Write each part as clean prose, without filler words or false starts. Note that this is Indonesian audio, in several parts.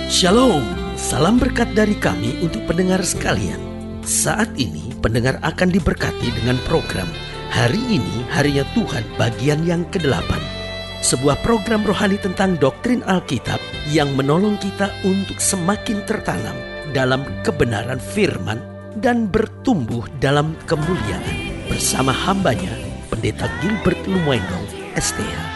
Shalom, salam berkat dari kami untuk pendengar sekalian. Saat ini pendengar akan diberkati dengan program Hari Ini Harinya Tuhan bagian yang ke-8. Sebuah program rohani tentang doktrin Alkitab yang menolong kita untuk semakin tertanam dalam kebenaran firman dan bertumbuh dalam kemuliaan. Bersama hambanya, Pendeta Gilbert Lumoindong, STH.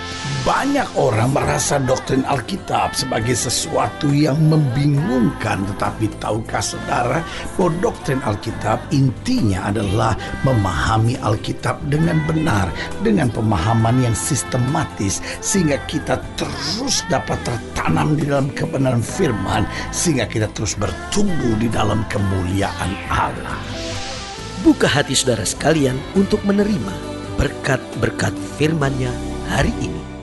Banyak orang merasa doktrin Alkitab sebagai sesuatu yang membingungkan. Tetapi tahukah saudara bahwa doktrin Alkitab intinya adalah memahami Alkitab dengan benar, dengan pemahaman yang sistematis, sehingga kita terus dapat tertanam di dalam kebenaran firman, sehingga kita terus bertumbuh di dalam kemuliaan Allah. Buka hati saudara sekalian untuk menerima berkat-berkat firman-Nya hari ini.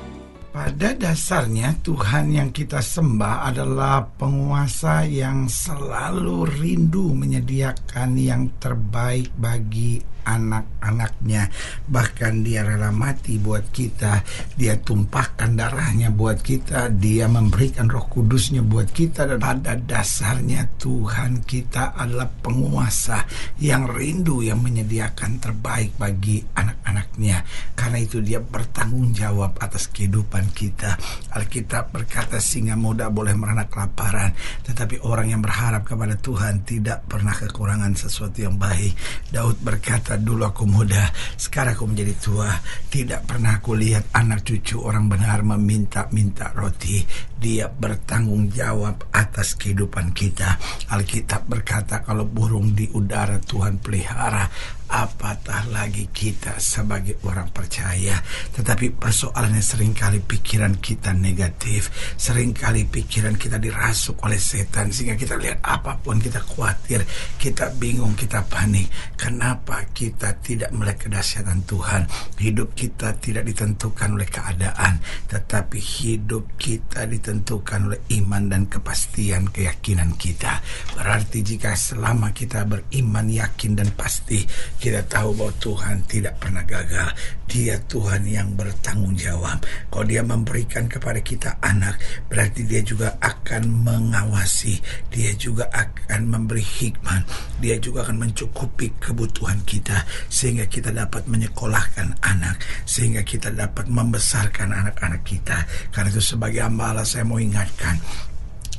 Pada dasarnya Tuhan yang kita sembah adalah penguasa yang selalu rindu menyediakan yang terbaik bagi anak-anaknya. Bahkan dia rela mati buat kita, dia tumpahkan darahnya buat kita, dia memberikan Roh Kudusnya buat kita. Dan pada dasarnya Tuhan kita adalah penguasa yang rindu, yang menyediakan terbaik bagi anak-anaknya. Karena itu dia bertanggung jawab atas kehidupan kita. Alkitab berkata singa muda boleh merana kelaparan, tetapi orang yang berharap kepada Tuhan tidak pernah kekurangan sesuatu yang baik. Daud berkata, dulu aku muda, sekarang aku menjadi tua, tidak pernah aku lihat anak cucu orang benar meminta-minta roti. Dia bertanggung jawab atas kehidupan kita. Alkitab berkata kalau burung di udara Tuhan pelihara, apatah lagi kita sebagai orang percaya. Tetapi persoalannya seringkali pikiran kita negatif, seringkali pikiran kita dirasuk oleh setan, sehingga kita lihat apapun kita khawatir, kita bingung, kita panik. Kenapa kita tidak melihat kedahsyatan Tuhan? Hidup kita tidak ditentukan oleh keadaan, tetapi hidup kita ditentukan oleh iman dan kepastian keyakinan kita. Berarti jika selama kita beriman, yakin dan pasti, kita tahu bahwa Tuhan tidak pernah gagal. Dia Tuhan yang bertanggung jawab. Kalau dia memberikan kepada kita anak, berarti dia juga akan mengawasi, dia juga akan memberi hikmat, dia juga akan mencukupi kebutuhan kita, sehingga kita dapat menyekolahkan anak, sehingga kita dapat membesarkan anak-anak kita. Karena itu sebagai hamba Allah saya mau ingatkan,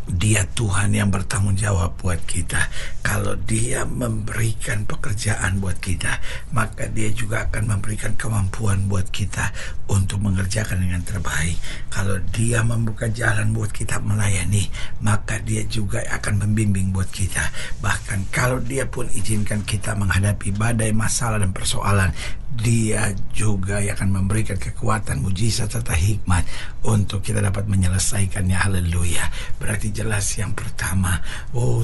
dia Tuhan yang bertanggung jawab buat kita. Kalau dia memberikan pekerjaan buat kita, maka dia juga akan memberikan kemampuan buat kita untuk mengerjakan dengan terbaik. Kalau dia membuka jalan buat kita melayani, maka dia juga akan membimbing buat kita. Bahkan kalau dia pun izinkan kita menghadapi badai masalah dan persoalan, dia juga akan memberikan kekuatan, mujizat serta hikmat untuk kita dapat menyelesaikannya. Haleluya. Berarti jelas yang pertama,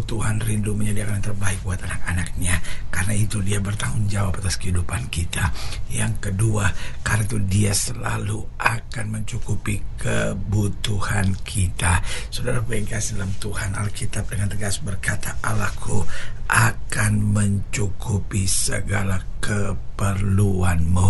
Tuhan rindu menyediakan yang terbaik buat anak-anaknya. Karena itu dia bertanggung jawab atas kehidupan kita. Yang kedua, karena itu dia selalu akan mencukupi kebutuhan kita. Saudara yang dalam Tuhan, Alkitab dengan tegas berkata, Allahku akan mencukupi segala keperluanmu.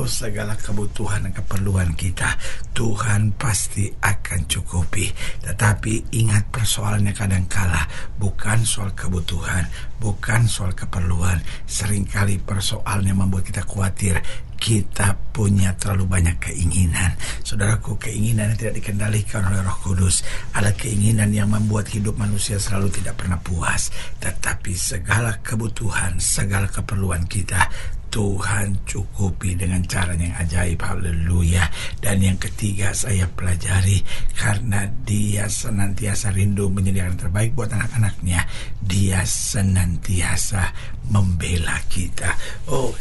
Segala kebutuhan dan keperluan kita Tuhan pasti akan cukupi. Tetapi ingat, persoalannya kadangkala bukan soal kebutuhan, bukan soal keperluan. Seringkali persoalannya membuat kita khawatir, kita punya terlalu banyak keinginan. Saudaraku, keinginan yang tidak dikendalikan oleh Roh Kudus adalah keinginan yang membuat hidup manusia selalu tidak pernah puas. Tetapi segala kebutuhan, segala keperluan kita Tuhan cukupi dengan cara yang ajaib. Haleluya. Dan yang ketiga saya pelajari, karena dia senantiasa rindu menyediakan yang terbaik buat anak-anaknya, dia senantiasa membela kita.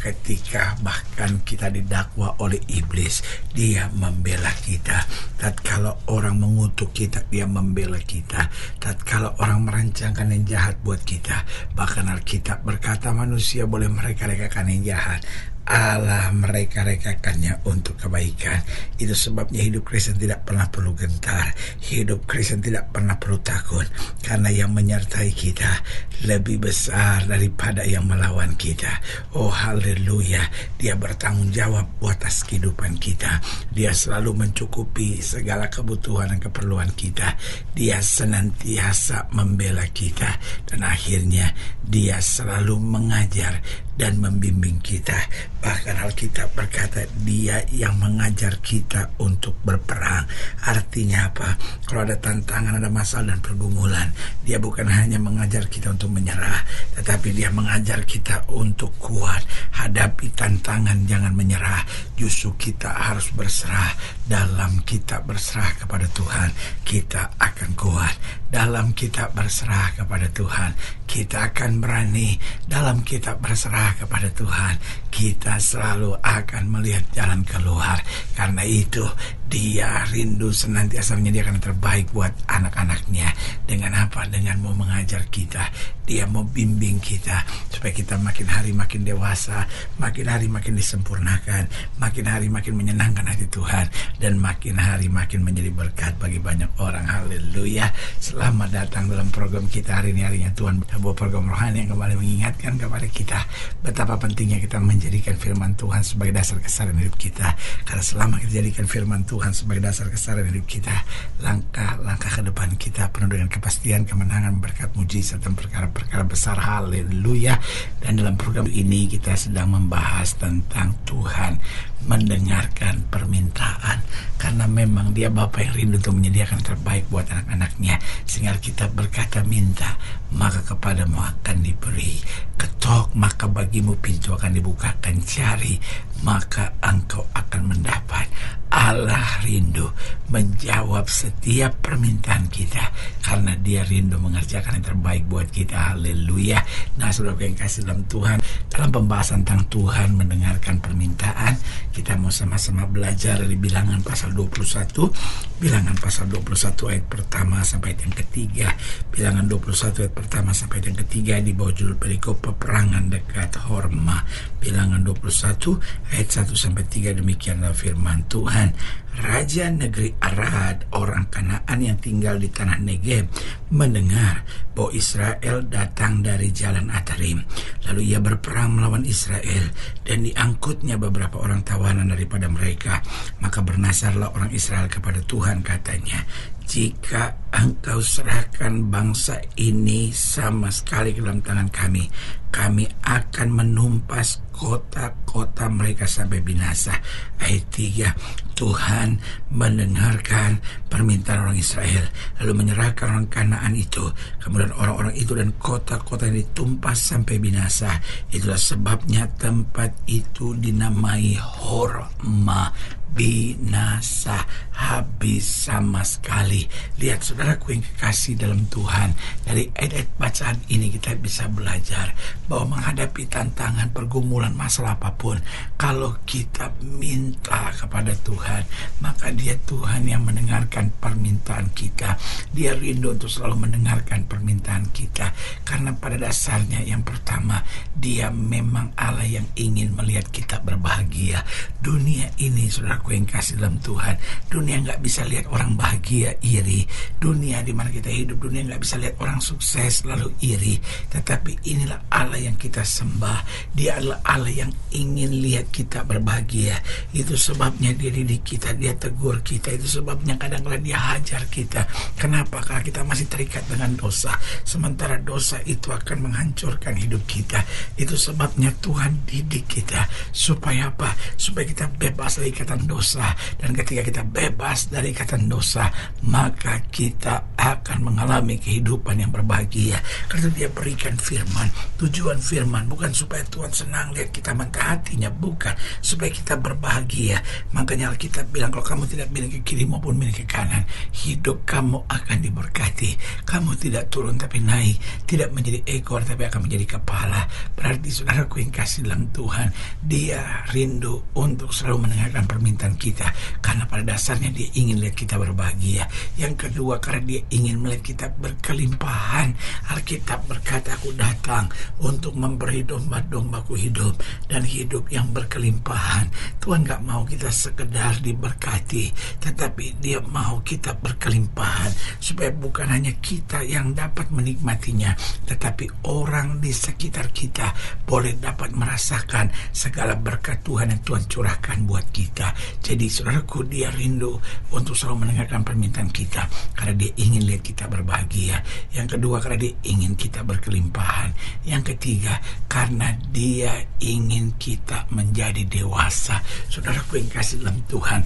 Ketika bahkan kita didakwa oleh iblis, dia membela kita. Tatkala orang mengutuk kita, dia membela kita. Tatkala orang merancangkan yang jahat buat kita, bahkan Alkitab berkata manusia boleh mereka-rekakan yang jahat, Allah mereka-rekakannya untuk kebaikan. Itu sebabnya hidup Kristen tidak pernah perlu gentar. Hidup Kristen tidak pernah perlu takut, karena yang menyertai kita lebih besar daripada yang melawan kita. Oh haleluya, Dia bertanggung jawab atas kehidupan kita. Dia selalu mencukupi segala kebutuhan dan keperluan kita. Dia senantiasa membela kita, dan akhirnya Dia selalu mengajar dan membimbing kita. Bahkan Alkitab berkata Dia yang mengajar kita untuk berperang. Artinya apa? Kalau ada tantangan, ada masalah dan pergumulan, Dia bukan hanya mengajar kita untuk menyerah, tetapi Dia mengajar kita untuk kuat. Hadapi tantangan, jangan menyerah. Justru kita harus berserah. Dalam kita berserah kepada Tuhan, kita akan kuat. Dalam kita berserah kepada Tuhan, kita akan berani. Dalam kita berserah kepada Tuhan, kita selalu akan melihat jalan keluar. Karena itu Dia rindu senantiasa menyediakan yang terbaik buat anak-anaknya. Dengan apa? Dengan mau mengajar kita. Dia mau bimbing kita supaya kita makin hari makin dewasa, makin hari makin disempurnakan, makin hari makin menyenangkan hati Tuhan, dan makin hari makin menjadi berkat bagi banyak orang. Haleluya. Selamat datang dalam program kita hari ini, harinya Tuhan, sebuah program rohani yang kembali mengingatkan kepada kita betapa pentingnya kita menjadikan firman Tuhan sebagai dasar keseharian hidup kita. Karena selama kita jadikan firman Tuhan sebagai dasar keseharian hidup kita, langkah-langkah ke depan kita penuh dengan kepastian, kemenangan, berkat, mujizat, dan perkara-perkara besar. Haleluya. Dan dalam program ini kita sedang membahas tentang Tuhan mendengarkan permintaan, karena memang Dia Bapa yang rindu untuk menyediakan terbaik buat anak-anaknya. Sehingga kita berkata, minta maka kepadamu akan diberi, ketok maka bagimu pintu akan dibukakan, cari maka engkau akan mendapat. Allah rindu menjawab setiap permintaan kita, karena Dia rindu mengerjakan yang terbaik buat kita. Haleluya. Nah, saudara yang kasih dalam Tuhan, dalam pembahasan tentang Tuhan mendengarkan permintaan, kita mau sama-sama belajar dari Bilangan pasal 21. Bilangan pasal 21 ayat pertama sampai ayat yang ketiga. Bilangan 21 ayat pertama sampai ayat yang ketiga di bawah judul perikop peperangan dekat Horma. Bilangan 21 ayat 1 sampai 3, demikianlah firman Tuhan. Raja negeri Arad, orang Kanaan yang tinggal di tanah Negeb, mendengar bahwa Israel datang dari jalan Atarim. Lalu ia berperang melawan Israel, dan diangkutnya beberapa orang tawanan daripada mereka. Maka bernasarlah orang Israel kepada Tuhan, katanya, jika engkau serahkan bangsa ini sama sekali ke dalam tangan kami, kami akan menumpas kota-kota mereka sampai binasa. Ayat 3, Tuhan mendengarkan permintaan orang Israel, lalu menyerahkan orang Kanaan itu. Kemudian orang-orang itu dan kota-kota yang ditumpas sampai binasa. Itulah sebabnya tempat itu dinamai Horma, binasa, habis sama sekali. Lihat saudaraku yang kekasih dalam Tuhan, dari ayat-ayat bacaan ini kita bisa belajar bahwa menghadapi tantangan, pergumulan, masalah apapun, kalau kita minta kepada Tuhan, maka Dia Tuhan yang mendengarkan permintaan kita. Dia rindu untuk selalu mendengarkan permintaan kita, karena pada dasarnya yang pertama, Dia memang Allah yang ingin melihat kita berbahagia. Dunia ini, saudaraku yang kasih dalam Tuhan, dunia nggak bisa lihat orang bahagia iri. Dunia di mana kita hidup, dunia nggak bisa lihat orang sukses lalu iri. Tetapi inilah Allah yang kita sembah. Dia adalah Allah yang ingin lihat kita berbahagia. Itu sebabnya Dia didik kita, Dia tegur kita. Itu sebabnya kadang-kadang Dia hajar kita. Kenapa? Karena kita masih terikat dengan dosa, sementara dosa itu akan menghancurkan hidup kita. Itu sebabnya Tuhan didik kita supaya apa? Supaya kita bebas dari ikatan dosa. Dan ketika kita bebas dari ikatan dosa, maka kita akan mengalami kehidupan yang berbahagia. Karena Dia berikan firman. Tujuan firman bukan supaya Tuhan senang lihat kita mentaatinya, bukan, supaya kita berbahagia. Makanya Alkitab bilang, kalau kamu tidak milik ke kiri maupun milik ke kanan, hidup kamu akan diberkati. Kamu tidak turun tapi naik, tidak menjadi ekor tapi akan menjadi kepala. Berarti saudaraku yang kasih dalam Tuhan, Dia rindu untuk selalu mendengarkan permintaan permintaan kita, karena pada dasarnya dia ingin lihat kita berbahagia. Yang kedua, karena dia ingin melihat kita berkelimpahan. Alkitab berkata, aku datang untuk memberi domba-dombaku hidup, dan hidup yang berkelimpahan. Tuhan gak mau kita sekedar diberkati, tetapi dia mau kita berkelimpahan, supaya bukan hanya kita yang dapat menikmatinya, tetapi orang di sekitar kita boleh dapat merasakan segala berkat Tuhan yang Tuhan curahkan buat kita. Jadi saudaraku, dia rindu untuk selalu mendengarkan permintaan kita, karena dia ingin lihat kita berbahagia. Yang kedua, karena dia ingin kita berkelimpahan. Yang ketiga, karena dia ingin kita menjadi dewasa. Saudaraku yang kasih dalam Tuhan,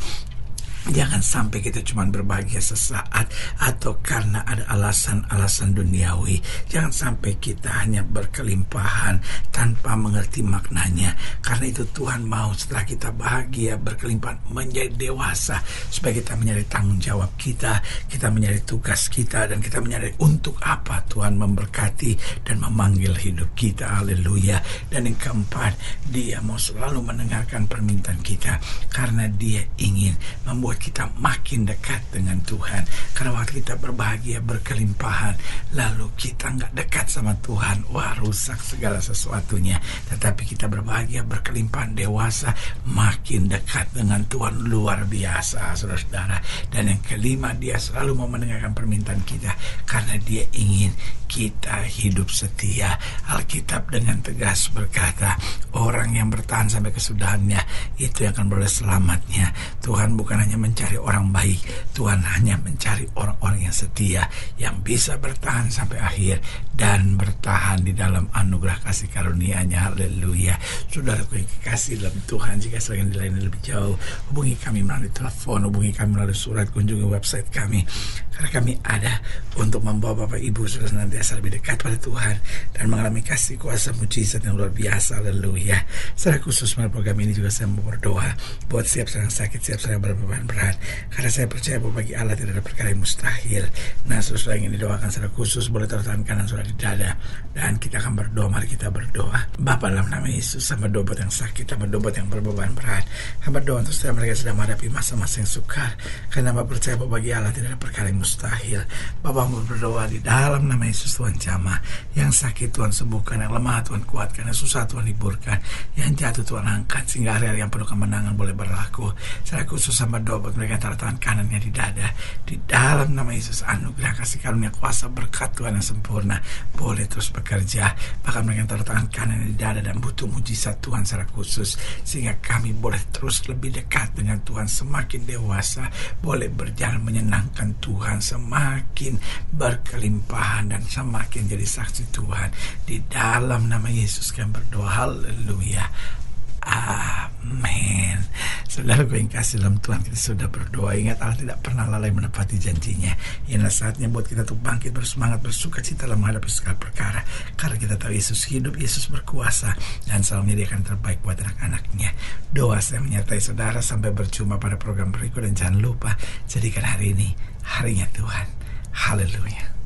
jangan sampai kita cuma berbahagia sesaat atau karena ada alasan-alasan duniawi. Jangan sampai kita hanya berkelimpahan tanpa mengerti maknanya. Karena itu Tuhan mau setelah kita bahagia, berkelimpahan, menjadi dewasa, supaya kita menyadari tanggung jawab kita menyadari tugas kita, dan kita menyadari untuk apa Tuhan memberkati dan memanggil hidup kita. Haleluya. Dan yang keempat, dia mau selalu mendengarkan permintaan kita, karena dia ingin membuat kita makin dekat dengan Tuhan. Karena waktu kita berbahagia, berkelimpahan, lalu kita nggak dekat sama Tuhan, wah, rusak segala sesuatunya. Tetapi kita berbahagia, berkelimpahan, dewasa, makin dekat dengan Tuhan, luar biasa, saudara-saudara. Dan yang kelima, dia selalu mau mendengarkan permintaan kita, karena dia ingin kita hidup setia. Alkitab dengan tegas berkata, orang yang bertahan sampai kesudahannya, itu yang akan beroleh selamatnya. Tuhan bukan hanya mencari orang baik, Tuhan hanya mencari orang-orang yang setia, yang bisa bertahan sampai akhir dan bertahan di dalam anugerah kasih karunia-Nya. Haleluya. Saudaraku yang kekasih dalam Tuhan, jika sedang dilayani lebih jauh, hubungi kami melalui telepon, hubungi kami melalui surat, kunjungi website kami, karena kami ada untuk membawa Bapak Ibu sudah senantiasa lebih dekat pada Tuhan dan mengalami kasih kuasa mujizat yang luar biasa. Haleluya. Secara khusus melalui program ini juga saya mau berdoa buat siap sedang sakit, siap sedang berbeban berat, karena saya percaya bahwa bagi Allah tidak ada perkara yang mustahil. Nah, saudara yang ini didoakan secara khusus, boleh taruh tangan kanan saudara di dada, dan kita akan berdoa. Mari kita berdoa. Bapa, dalam nama Yesus, hamba doa buat yang sakit, hamba doa buat yang berbeban berat, hamba doa untuk setiap mereka sedang menghadapi masa-masa yang sukar, karena hamba percaya bahwa bagi Allah tidak ada perkara yang mustahil. Bapa, hamba berdoa di dalam nama Yesus, Tuhan jamah. Yang sakit Tuhan sembuhkan, yang lemah Tuhan kuatkan, yang susah Tuhan hiburkan, yang jatuh Tuhan angkat, sehingga hari-hari yang penuh kemenangan boleh berlaku. Secara khusus hamba doa buat mereka taruh tangan kanannya di dada, di dalam nama Yesus, anugerah kasih karunia kuasa berkat Tuhan yang sempurna boleh terus bekerja. Bahkan mereka taruh tangan kanannya di dada dan butuh mujizat Tuhan secara khusus, sehingga kami boleh terus lebih dekat dengan Tuhan, semakin dewasa, boleh berjalan menyenangkan Tuhan, semakin berkelimpahan dan semakin jadi saksi Tuhan. Di dalam nama Yesus kami berdoa. Haleluya. Amin. Saudara yang kasih dalam Tuhan, kita sudah berdoa. Ingat, Allah tidak pernah lalai menepati janjinya. Inilah saatnya buat kita untuk bangkit, bersemangat, bersuka cita dalam menghadapi segala perkara, karena kita tahu Yesus hidup, Yesus berkuasa, dan selalu menyediakan terbaik buat anak-anaknya. Doa saya menyertai saudara. Sampai berjumpa pada program berikut, dan jangan lupa jadikan hari ini harinya Tuhan. Haleluya.